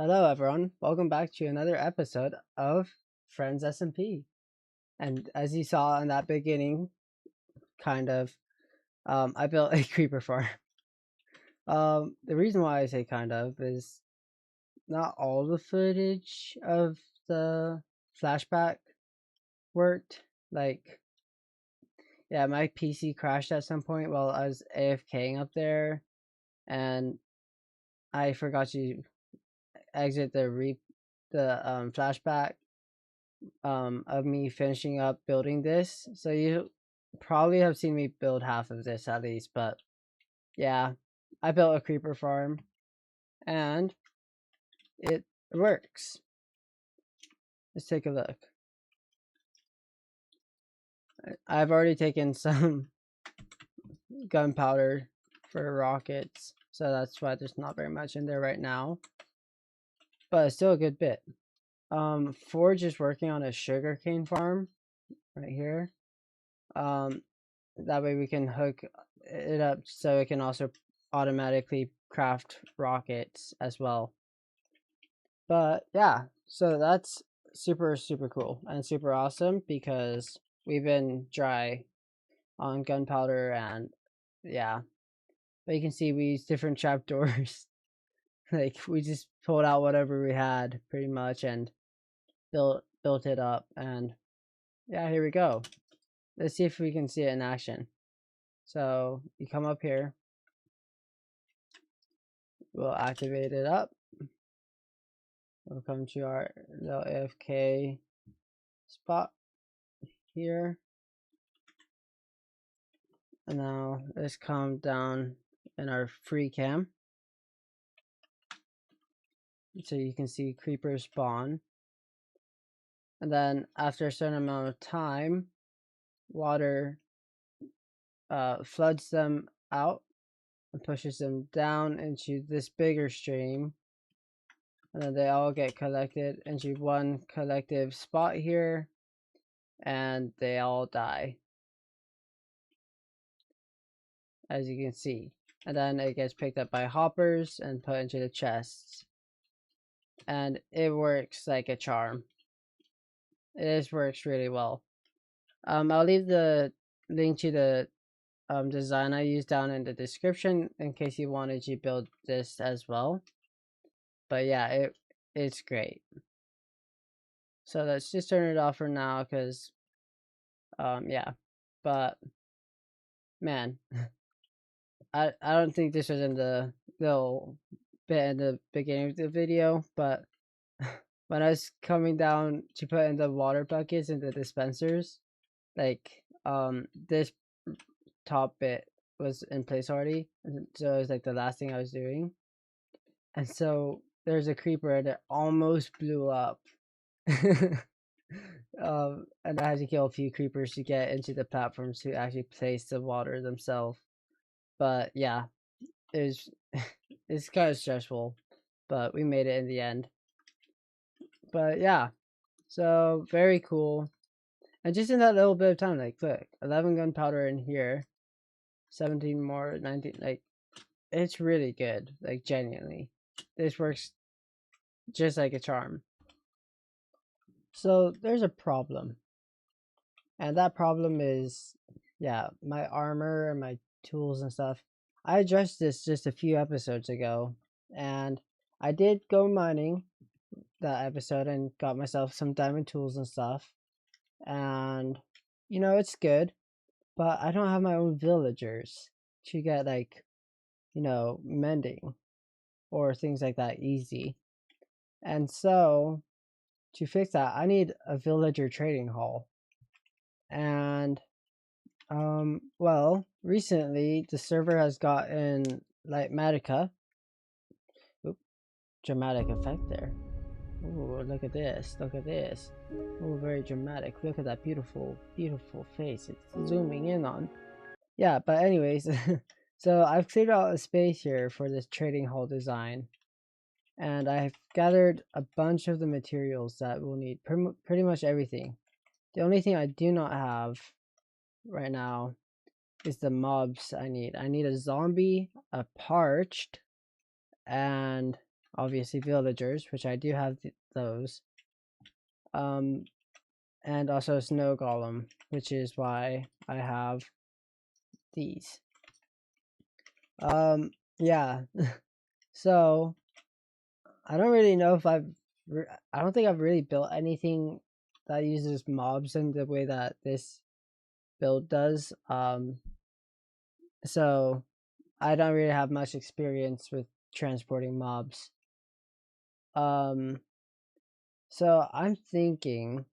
Hello everyone, welcome back to another episode of Friends SMP. And as you saw in that beginning, I built a creeper farm. The reason why I say kind of is not all the footage of the flashback worked. Like, yeah, my PC crashed at some point while I was AFKing up there, and I forgot to exit the flashback of me finishing up building this. So you probably have seen me build half of this at least, but yeah, I built a creeper farm and it works. Let's take a look. I've already taken some gunpowder for rockets, so that's why there's not very much in there right now, but it's still a good bit. Forge is working on a sugarcane farm right here. That way we can hook it up so it can also automatically craft rockets as well. But yeah, so that's super cool and super awesome because we've been dry on gunpowder, and yeah, but you can see we use different trapdoors. Like, we just pulled out whatever we had pretty much and built it up, and yeah, here we go. Let's see if we can see it in action. So you come up here, we'll activate it up. We'll come to our little AFK spot here. And now let's come down in our free cam. So you can see creepers spawn. And then after a certain amount of time, water floods them out and pushes them down into this bigger stream. And then they all get collected into one collective spot here, and they all die, as you can see. And then it gets picked up by hoppers and put into the chests. And it works like a charm. It just works really well. I'll leave the link to the design I used down in the description in case you wanted to build this as well. But yeah, it's great. So let's just turn it off for now because yeah. But man, I don't think this was in the little bit in the beginning of the video, but when I was coming down to put in the water buckets in the dispensers, like this top bit was in place already, so it was like the last thing I was doing, and so there's a creeper that almost blew up. And I had to kill a few creepers to get into the platforms to actually place the water themselves. But yeah, it's kind of stressful, but we made it in the end. But yeah, so very cool. And just in that little bit of time, like, look, 11 gunpowder in here, 17 more, 19, like, it's really good, like, genuinely. This works just like a charm. So there's a problem. And that problem is, yeah, my armor and my tools and stuff. I addressed this just a few episodes ago, and I did go mining that episode and got myself some diamond tools and stuff. And, it's good, but I don't have my own villagers to get, like, mending or things like that easy. And so to fix that, I need a villager trading hall. And well, recently the server has gotten like Matica. Oop, dramatic effect there. Ooh, look at this. Look at this. Oh, very dramatic. Look at that beautiful face. It's zooming in on. Yeah, but anyways, so I've cleared out a space here for this trading hall design, and I've gathered a bunch of the materials that we'll need, pretty much everything. The only thing I do not have right now is the mobs I need. I need a zombie, a parched, and obviously villagers, which I do have those. And also a snow golem, which is why I have these. Yeah. So I don't really know if I don't think I've really built anything that uses mobs in the way that this build does. So I don't really have much experience with transporting mobs. So I'm thinking,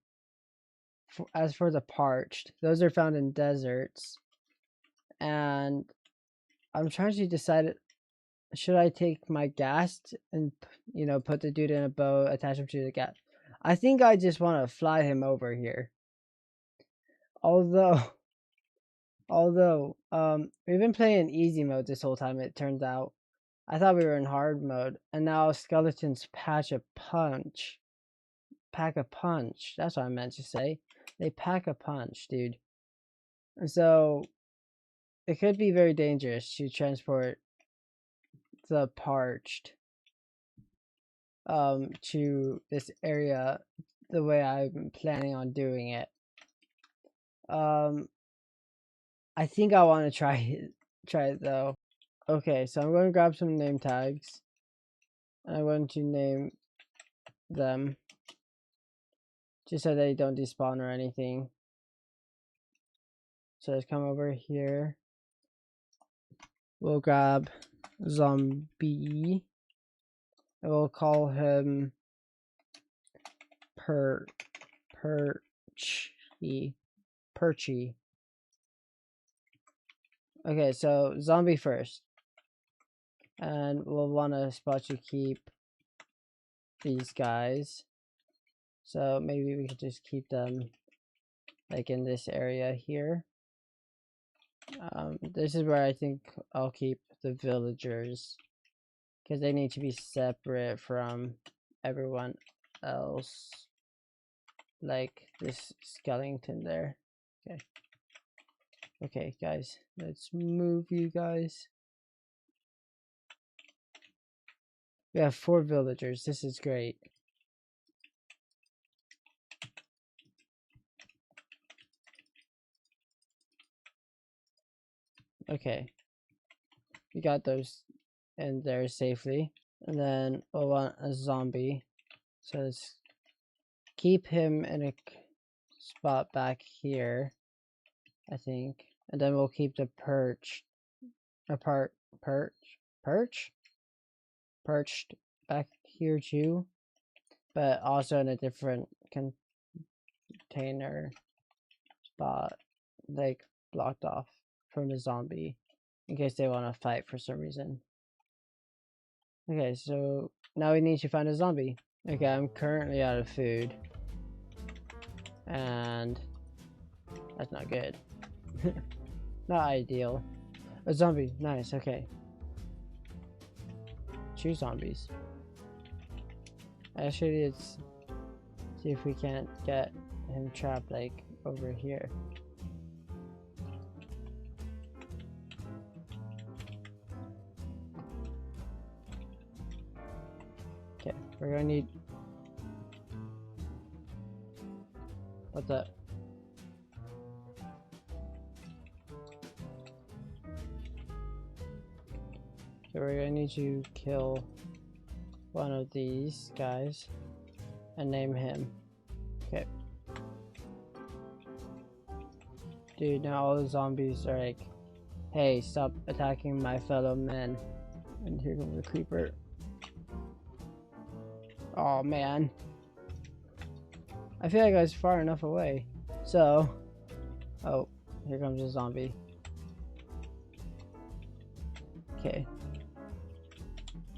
as for the parched, those are found in deserts, and I'm trying to decide, should I take my ghast and put the dude in a bow, attach him to the ghast? I think I just want to fly him over here. Although we've been playing in easy mode this whole time. It turns out I thought we were in hard mode, and now skeletons pack a punch. That's what I meant to say. They pack a punch, dude. And so it could be very dangerous to transport the parched to this area the way I'm planning on doing it. I think I want to try it though. Okay, so I'm going to grab some name tags, and I'm going to name them just so they don't despawn or anything. So let's come over here. We'll grab zombie, and we'll call him Perchy. Okay, so zombie first, and we'll want a spot to keep these guys. So maybe we could just keep them like in this area here. This is where I think I'll keep the villagers, because they need to be separate from everyone else, like this skeleton there. Okay guys, let's move you guys. We have 4 villagers. This is great. Okay, we got those in there safely. And then we'll want a zombie, so let's keep him in a spot back here, I think. And then we'll keep the perched back here too, but also in a different container spot, like blocked off from the zombie, in case they want to fight for some reason. Okay, so now we need to find a zombie. Okay, I'm currently out of food, and that's not good. Not ideal. A zombie, nice. Okay, choose zombies. Actually, let's see if we can't get him trapped like over here. Okay, we're gonna need, what's that? So we're gonna need to kill one of these guys and name him. Okay. Dude, now all the zombies are like, hey, stop attacking my fellow men. And here comes the creeper. Oh man. I feel like I was far enough away. So, oh, here comes a zombie. Okay.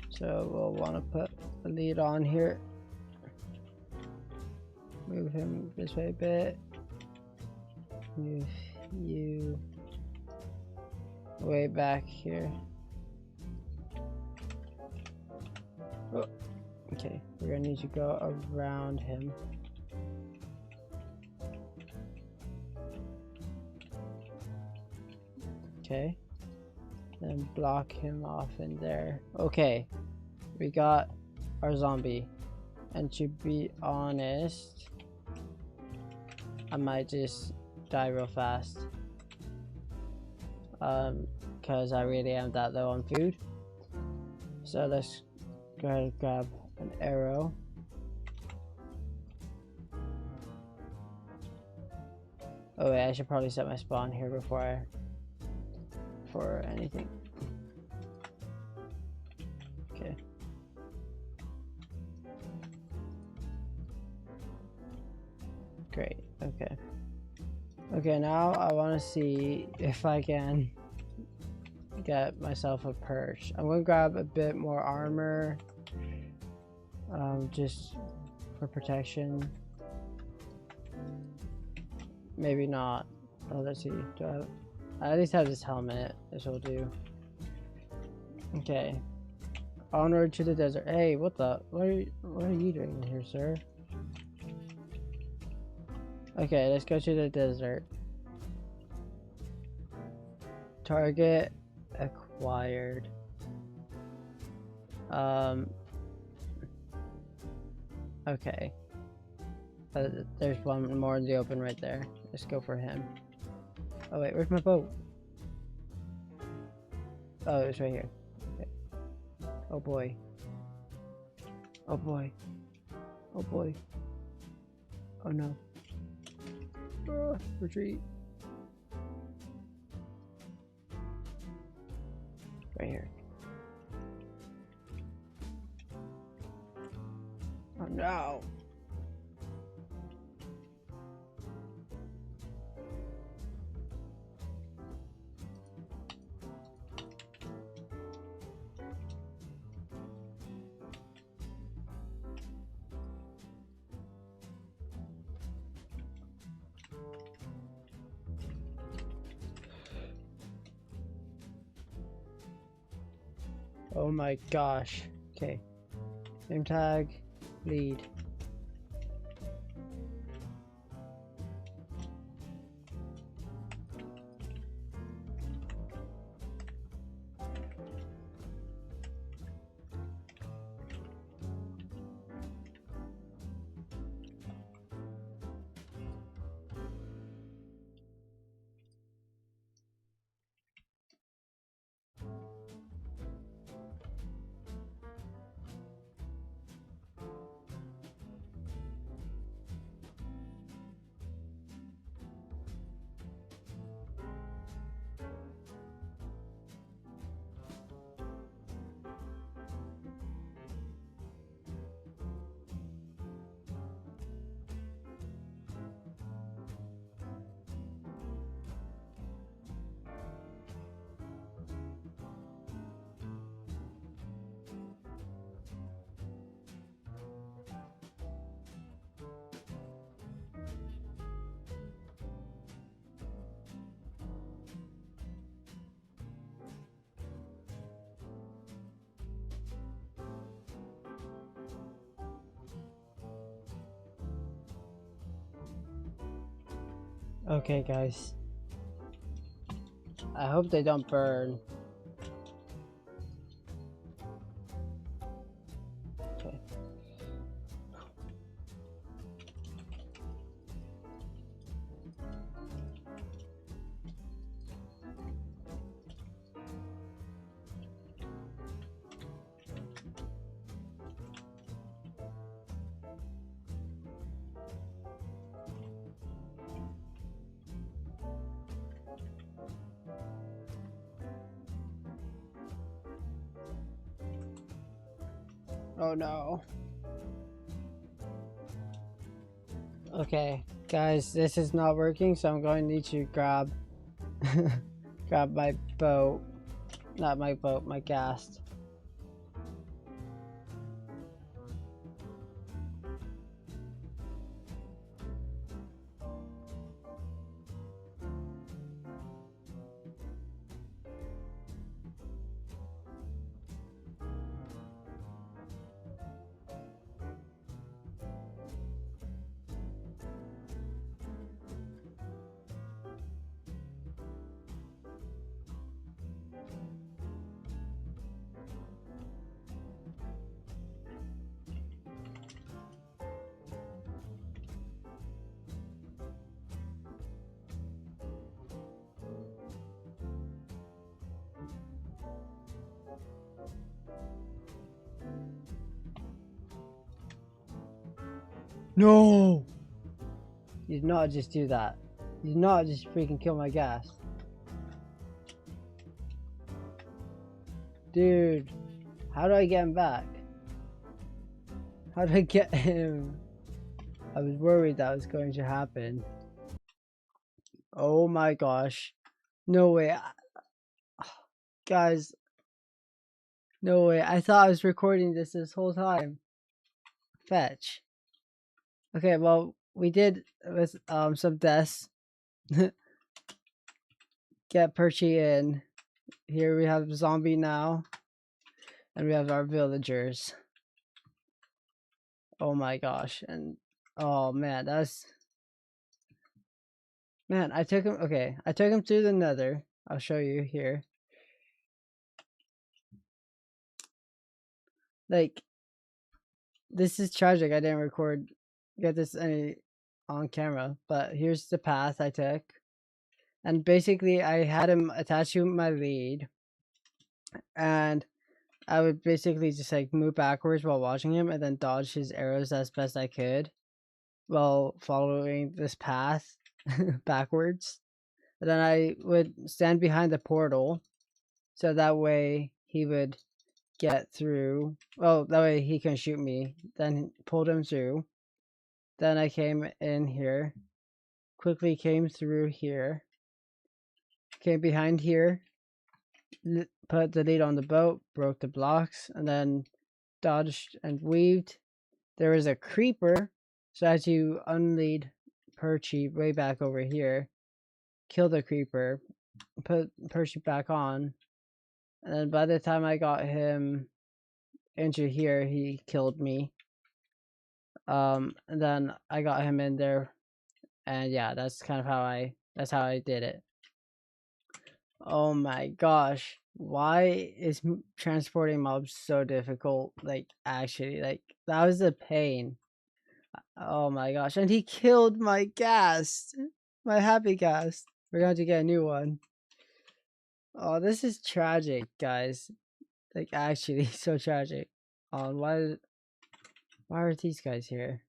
So we'll want to put a lead on here. Move him this way a bit. Move you way back here. Oh, okay, we're gonna need to go around him. Okay, then block him off in there. Okay, we got or zombie. And to be honest, I might just die real fast. Because I really am that low on food. So let's go ahead and grab an arrow. Oh wait, I should probably set my spawn here before anything. Okay. Great, okay. Okay, now I want to see if I can get myself a perch. I'm gonna grab a bit more armor, just for protection. Maybe not. Oh, let's see. I at least have this helmet. This will do. Okay. Onward to the desert. Hey, what are you doing here, sir? Okay, let's go to the desert. Target acquired. Okay. There's one more in the open right there. Let's go for him. Oh wait, where's my boat? Oh, it's right here. Okay. Oh boy. Oh boy. Oh boy. Oh no. Retreat. Right here. Oh no. Oh my gosh. Okay. Name tag. Lead. Okay, guys. I hope they don't burn. Okay. Oh no. Okay, guys, this is not working, so I'm going to need to grab grab my boat. Not my boat, my ghast. No! You did not just do that. You did not just freaking kill my gas. Dude, how do I get him back? How do I get him? I was worried that was going to happen. Oh my gosh. No way. Guys, no way. I thought I was recording this whole time. Fetch. Okay, well, we did with some deaths. Get Perchy in. Here we have zombie now. And we have our villagers. Oh my gosh. And oh man, that's man, I took him okay. I took him to the nether. I'll show you here. Like this is tragic. I didn't get this any on camera, but here's the path I took. And basically I had him attached to my lead, and I would basically just like move backwards while watching him and then dodge his arrows as best I could while following this path backwards. And then I would stand behind the portal so that way he would get through. Well, that way he can shoot me. Then pulled him through. Then I came in here, quickly came through here, came behind here, put the lead on the boat, broke the blocks, and then dodged and weaved. There was a creeper, so I had to unlead Perchy way back over here, kill the creeper, put Perchy back on, and then by the time I got him into here, he killed me. And then I got him in there, and yeah, that's kind of how I did it. Oh my gosh, why is transporting mobs so difficult? Like actually, like that was a pain. Oh my gosh, and he killed my ghast, my happy ghast. We're going to get a new one. Oh, this is tragic, guys. Like actually, so tragic. Why are these guys here?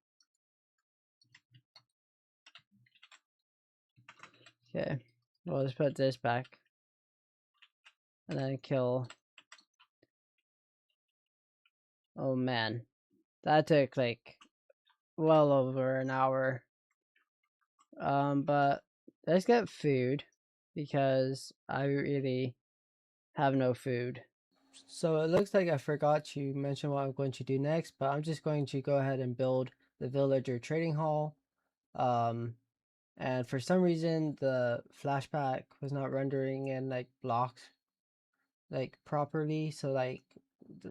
Okay, well, let's put this back. And then kill. Oh man. That took like well over an hour. But let's get food because I really have no food. So it looks like I forgot to mention what I'm going to do next, but I'm just going to go ahead and build the villager trading hall. And for some reason the flashback was not rendering in like blocks like properly, so like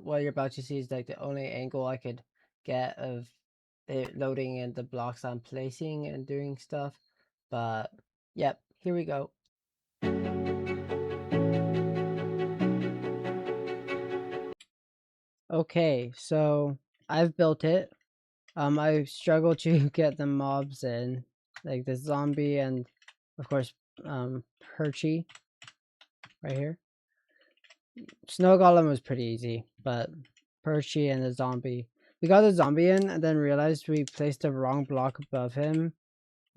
what you're about to see is like the only angle I could get of it loading in the blocks I'm placing and doing stuff. But yep, here we go. Okay, so I've built it. I struggle to get the mobs in, like the zombie and of course Perchy right here. Snow Golem was pretty easy, but Perchy and the zombie. We got the zombie in and then realized we placed the wrong block above him.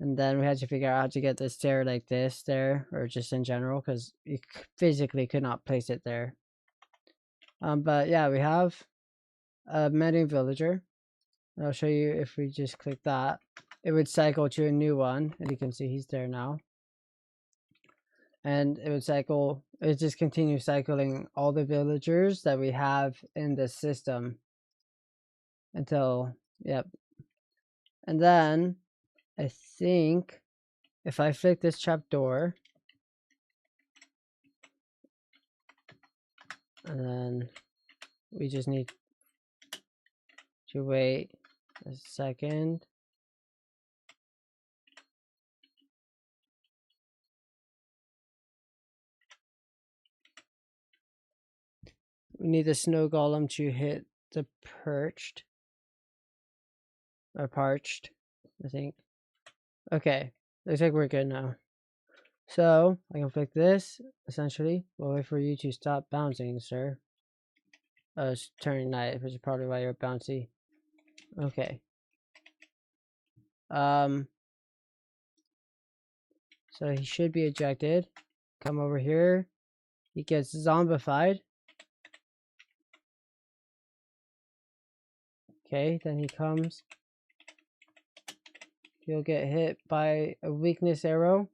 And then we had to figure out how to get the stair like this there, or just in general, because you physically could not place it there. But yeah, we have a mending villager. And I'll show you if we just click that. It would cycle to a new one, and you can see he's there now. And it would just continue cycling all the villagers that we have in the system until, yep. And then I think if I flick this trapdoor, and then we just need to wait a second. We need the snow golem to hit the parched, I think. Okay, looks like we're good now. So I can flick this, essentially. We'll wait for you to stop bouncing, sir. It's turning night, which is probably why you're bouncy. Okay. So he should be ejected. Come over here. He gets zombified. Okay, then he comes. He'll get hit by a weakness arrow.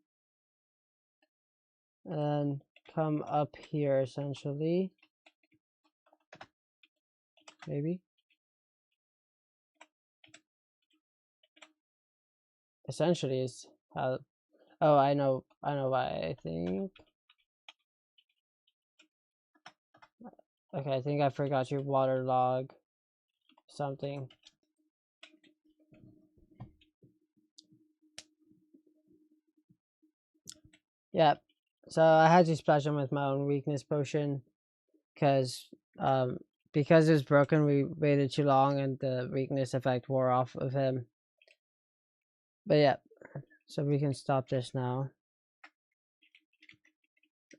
And come up here, essentially. Maybe. Essentially is how... Oh, I know why, I think. Okay, I think I forgot your water log something. Yeah, so I had to splash him with my own weakness potion because it was broken, we waited too long and the weakness effect wore off of him. But yeah, so we can stop this now.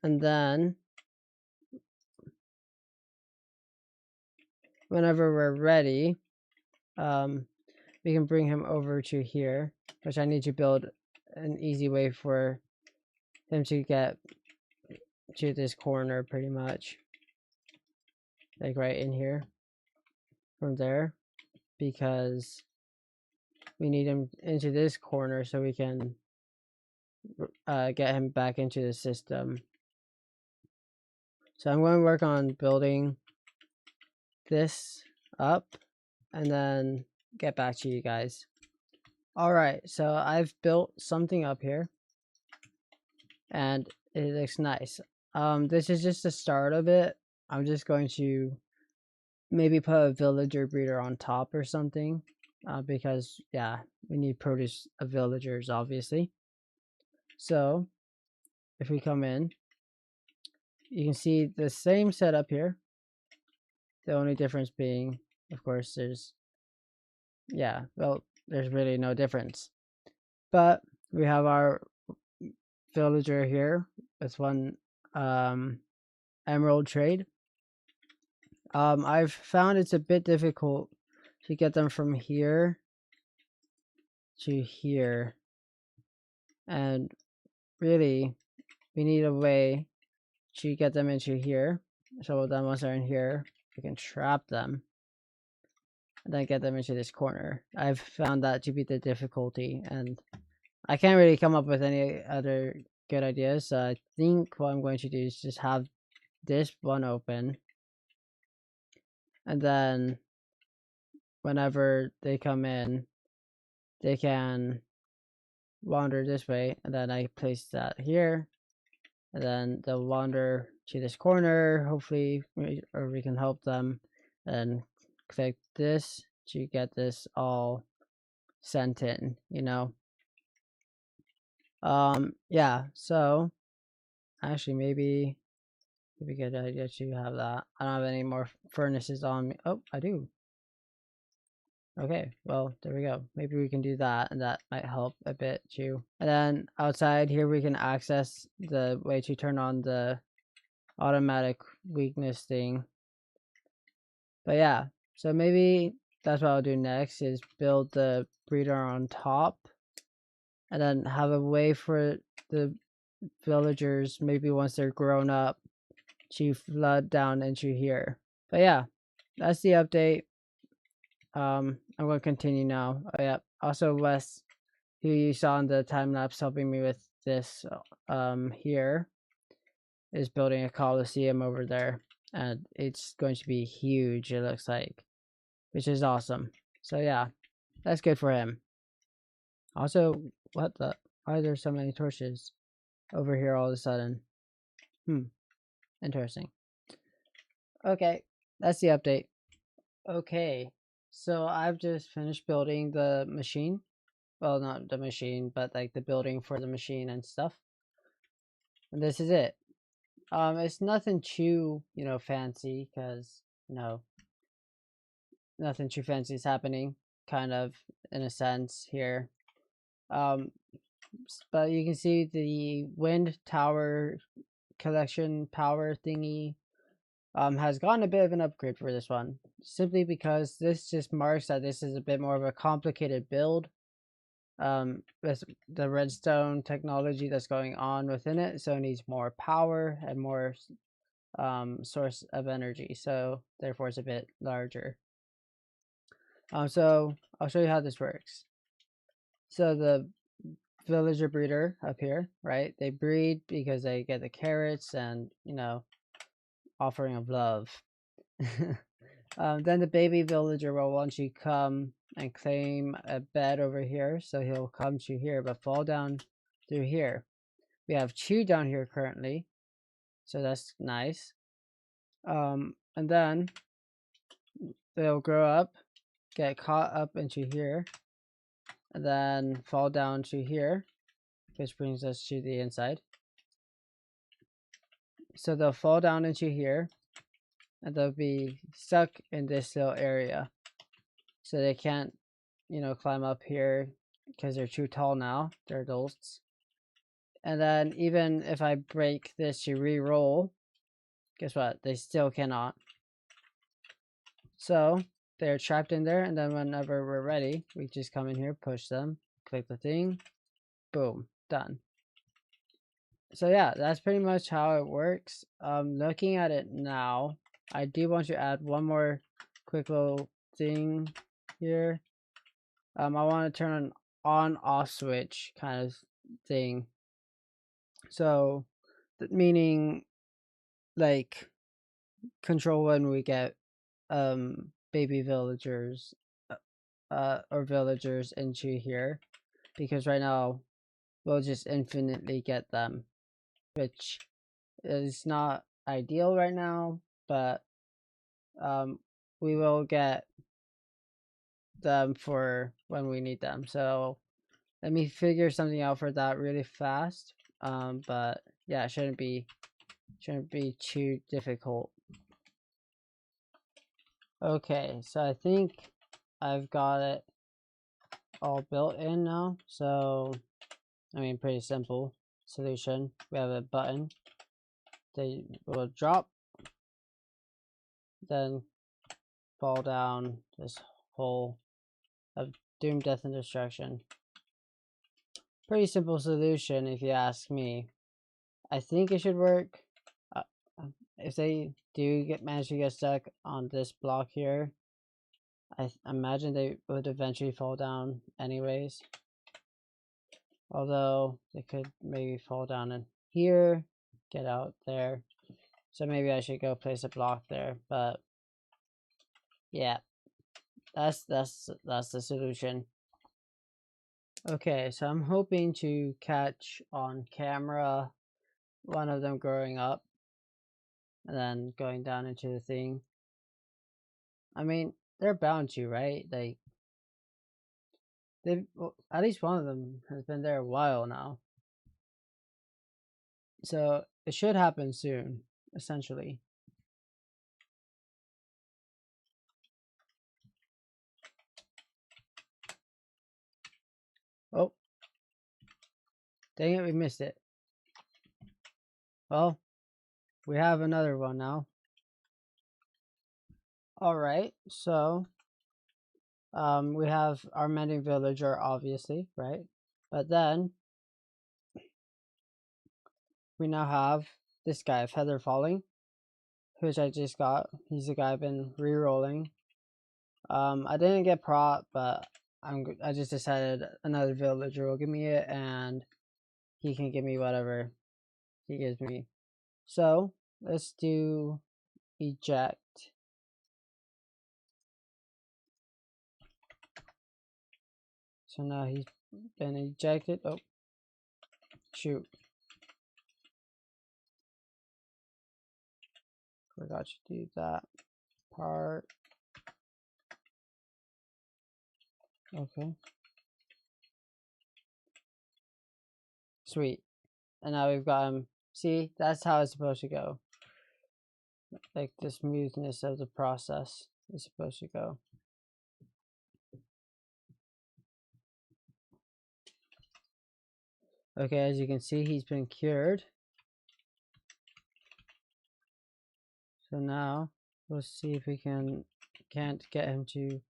And then whenever we're ready, we can bring him over to here, which I need to build an easy way for him to get to this corner pretty much. Like right in here from there, because we need him into this corner so we can get him back into the system. So I'm going to work on building this up and then get back to you guys. Alright, so I've built something up here and it looks nice. This is just the start of it. I'm just going to maybe put a villager breeder on top or something, because yeah, we need produce of villagers obviously. So if we come in, you can see the same setup here. The only difference being, of course, there's really no difference. But we have our villager here with one emerald trade. I've found it's a bit difficult to get them from here to here, and really we need a way to get them into here. So then once they're in here, we can trap them and then get them into this corner. I've found that to be the difficulty, and I can't really come up with any other good ideas. So I think what I'm going to do is just have this one open, and then whenever they come in, they can wander this way, and then I place that here, and then they'll wander to this corner, hopefully, or we can help them, and click this to get this all sent in, you know. Yeah, so actually maybe it'd be a good idea to have that. I don't have any more furnaces on me. Oh, I do. Okay, well, there we go. Maybe we can do that, and that might help a bit too. And then outside here, we can access the way to turn on the automatic weakness thing. But yeah, so maybe that's what I'll do next, is build the breeder on top, and then have a way for the villagers, maybe once they're grown up, to flood down into here. But yeah, that's the update. I'm going to continue now. Oh yeah, also Wes, who you saw in the time lapse helping me with this here, is building a coliseum over there, and it's going to be huge, it looks like, which is awesome. So yeah, that's good for him. Also, why are there so many torches over here all of a sudden? Interesting. Okay, that's the update. Okay, so I've just finished building the machine. Well, not the machine, but like the building for the machine and stuff. And this is it. It's nothing too, fancy, because, nothing too fancy is happening, kind of, in a sense here. But you can see the wind tower collection power thingy has gotten a bit of an upgrade for this one, simply because this just marks that this is a bit more of a complicated build. with the redstone technology that's going on within it, so it needs more power and more source of energy, so therefore it's a bit larger. So I'll show you how this works. So the villager breeder up here, right? They breed because they get the carrots and, you know, offering of love. Then the baby villager will want you come and claim a bed over here, so he'll come to here but fall down through here. We have 2 down here currently, so that's nice. And then they'll grow up, get caught up into here, and then fall down to here, which brings us to the inside. So they'll fall down into here, and they'll be stuck in this little area, so they can't, you know, climb up here because they're too tall now. They're adults. And then even if I break this to re-roll, guess what? They still cannot. So they're trapped in there, and then whenever we're ready, we just come in here, push them, click the thing, boom, done. So yeah, that's pretty much how it works. Looking at it now, I do want to add one more quick little thing here. I want to turn an on-off switch kind of thing. So, meaning like control when we get baby villagers or villagers into here, because right now we'll just infinitely get them, which is not ideal right now, but we will get them for when we need them. So let me figure something out for that really fast. But yeah, it shouldn't be too difficult. Okay, so I think I've got it all built in now. So I mean, pretty simple solution. We have a button. They will drop, then fall down this hole of doom, death, and destruction. Pretty simple solution if you ask me. I think it should work. If they do manage to get stuck on this block here, I imagine they would eventually fall down anyways. Although they could maybe fall down in here, get out there. So maybe I should go place a block there. But yeah, that's the solution. Okay, so I'm hoping to catch on camera one of them growing up and then going down into the thing. I mean, they're bound to, right? Like, well, at least one of them has been there a while now, so it should happen soon, essentially. Oh, dang it, we missed it. Well, we have another one now. All right, so we have our mending villager, obviously, right? But then we now have this guy, Feather Falling, which I just got. He's the guy I've been re-rolling. I didn't get prop, but I just decided another villager will give me it, and he can give me whatever he gives me. So let's do eject. So now he's been ejected. Oh, shoot. Forgot to do that part. Okay. Sweet. And now we've got him. See, that's how it's supposed to go. Like the smoothness of the process is supposed to go. Okay, as you can see, he's been cured. So now let's see if we can't get him to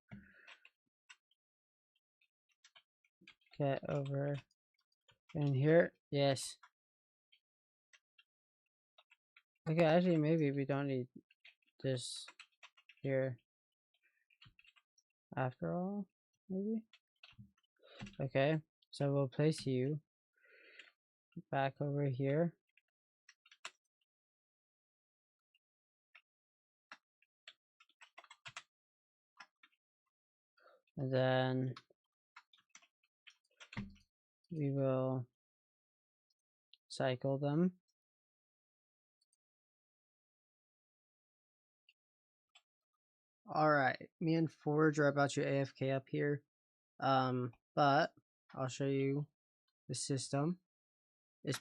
get over in here. Yes. Okay, actually, maybe we don't need this here after all. Maybe. Okay, so we'll place you back over here. And then we will cycle them. Alright, me and Forge are about to AFK up here. But I'll show you the system. It's,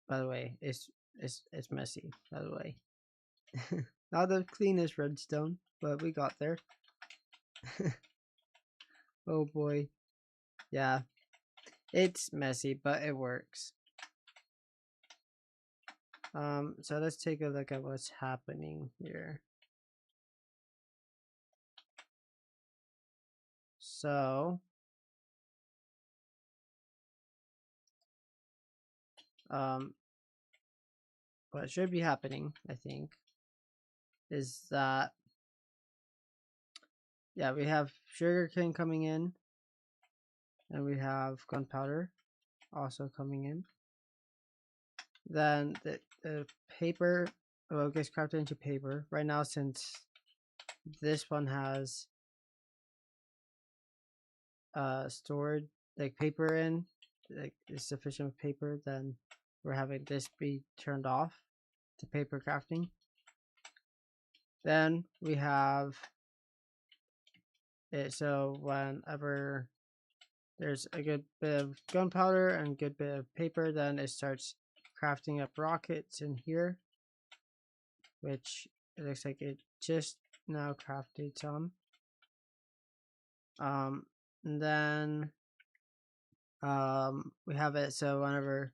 by the way, it's messy, by the way. Not the cleanest redstone, but we got there. Oh boy. Yeah. It's messy, but it works. So let's take a look at what's happening here. So what should be happening, I think, is that yeah, we have sugarcane coming in, and we have gunpowder also coming in. Then the paper, well, it gets crafted into paper. Right now, since this one has stored like paper in, like is sufficient with paper, then we're having this be turned off to paper crafting. Then we have it so whenever there's a good bit of gunpowder and a good bit of paper, then it starts crafting up rockets in here, which it looks like it just now crafted some. And then we have it so whenever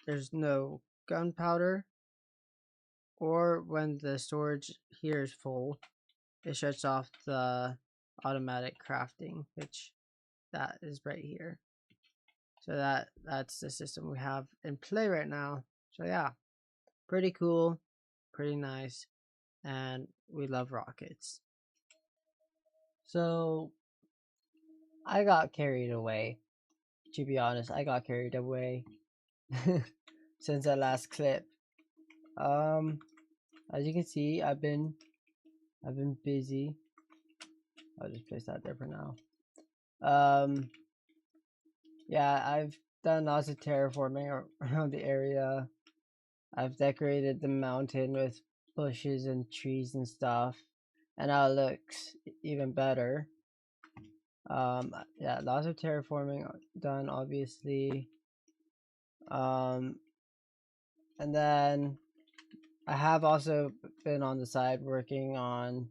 there's no gunpowder or when the storage here is full, it shuts off the automatic crafting, which that is right here. So that's the system we have in play right now. So yeah, pretty cool, pretty nice, and we love rockets. So I got carried away. To be honest, I got carried away since the last clip. As you can see, I've been busy. I'll just place that there for now. Yeah, I've done lots of terraforming around the area. I've decorated the mountain with bushes and trees and stuff, and now it looks even better. Yeah, lots of terraforming done, obviously. And then I have also been on the side working on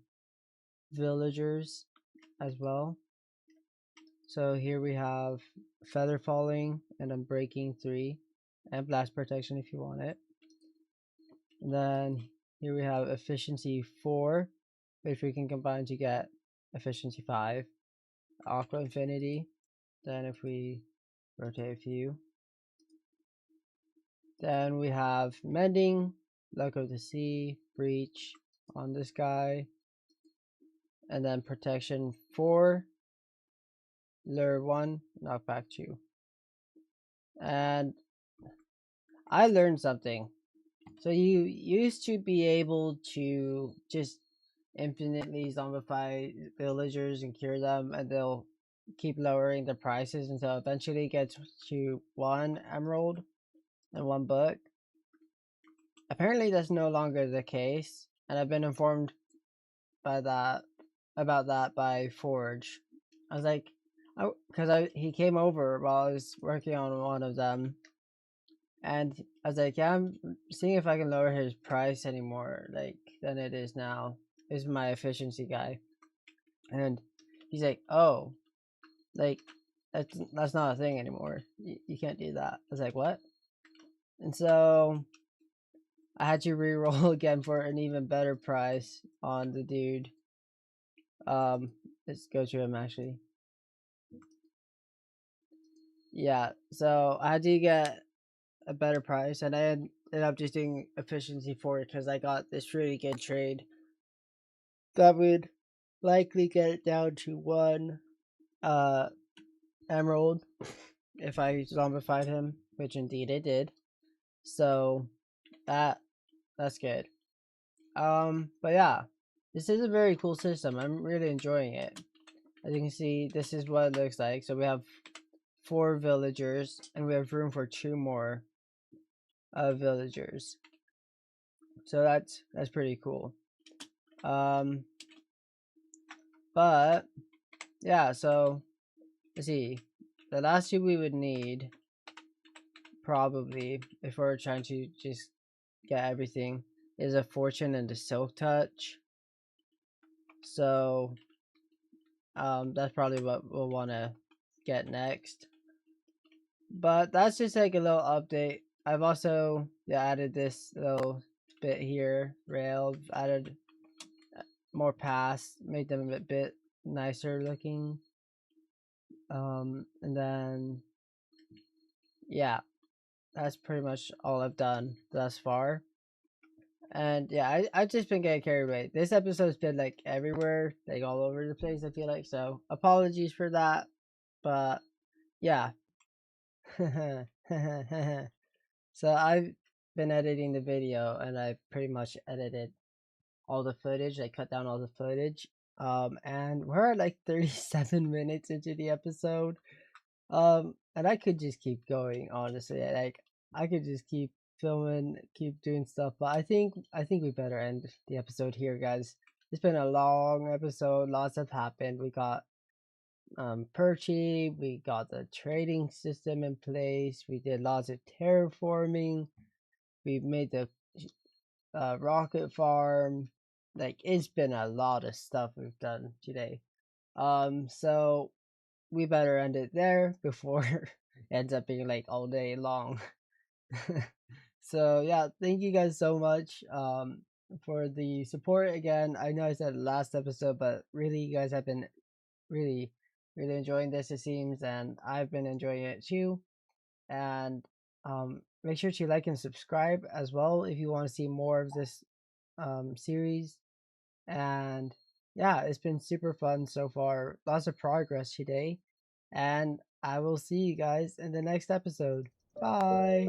villagers as well. So here we have feather falling and unbreaking 3 and blast protection if you want it. And then here we have efficiency 4, which we can combine to get efficiency 5. Aqua infinity. Then if we rotate a few, then we have mending, luck of the sea, breach on this guy, and then protection 4, lure 1, knockback 2. And I learned something. So you used to be able to just infinitely zombify villagers and cure them, and they'll keep lowering the prices until eventually it gets to 1 emerald and 1 book. Apparently that's no longer the case, and I've been informed about that by Forge. I was like, because he came over while I was working on one of them, and I was like, yeah, I'm seeing if I can lower his price anymore, like, than it is now. This is my efficiency guy. And he's like, oh, like, that's not a thing anymore. You can't do that. I was like, what? And so I had to re-roll again for an even better price on the dude. Let's go to him actually. yeah, so I had to get a better price, and I ended up just doing efficiency 4 because I got this really good trade that would likely get it down to 1 uh emerald if I zombified him, which indeed it did. So that's good. But yeah, this is a very cool system. I'm really enjoying it. As you can see, this is what it looks like. So we have 4 villagers, and we have room for 2 more villagers. So that's pretty cool. Um, but yeah, so let's see. The last 2 we would need probably if we're trying to just get everything is a fortune and a silk touch. So that's probably what we'll want to get next. But that's just like a little update. I've also added this little bit here, rail, added more paths, made them a bit nicer looking. And then yeah, that's pretty much all I've done thus far. And yeah, I've just been getting carried away. This episode's been like everywhere, like all over the place, I feel like. So apologies for that. But yeah. So I've been editing the video, and I pretty much edited all the footage. I cut down all the footage. And we're at like 37 minutes into the episode. And I could just keep going, honestly. Like I could just keep filming, keep doing stuff, but I think we better end the episode here, guys. It's been a long episode. Lots have happened. We got Perchy, we got the trading system in place. We did lots of terraforming. We made the rocket farm. Like it's been a lot of stuff we've done today. So we better end it there before it ends up being like all day long. So yeah, thank you guys so much for the support again. I know I said last episode, but really you guys have been really enjoying this, it seems, and I've been enjoying it too. And make sure to like and subscribe as well if you want to see more of this series. And yeah, it's been super fun so far. Lots of progress today. And I will see you guys in the next episode. Bye.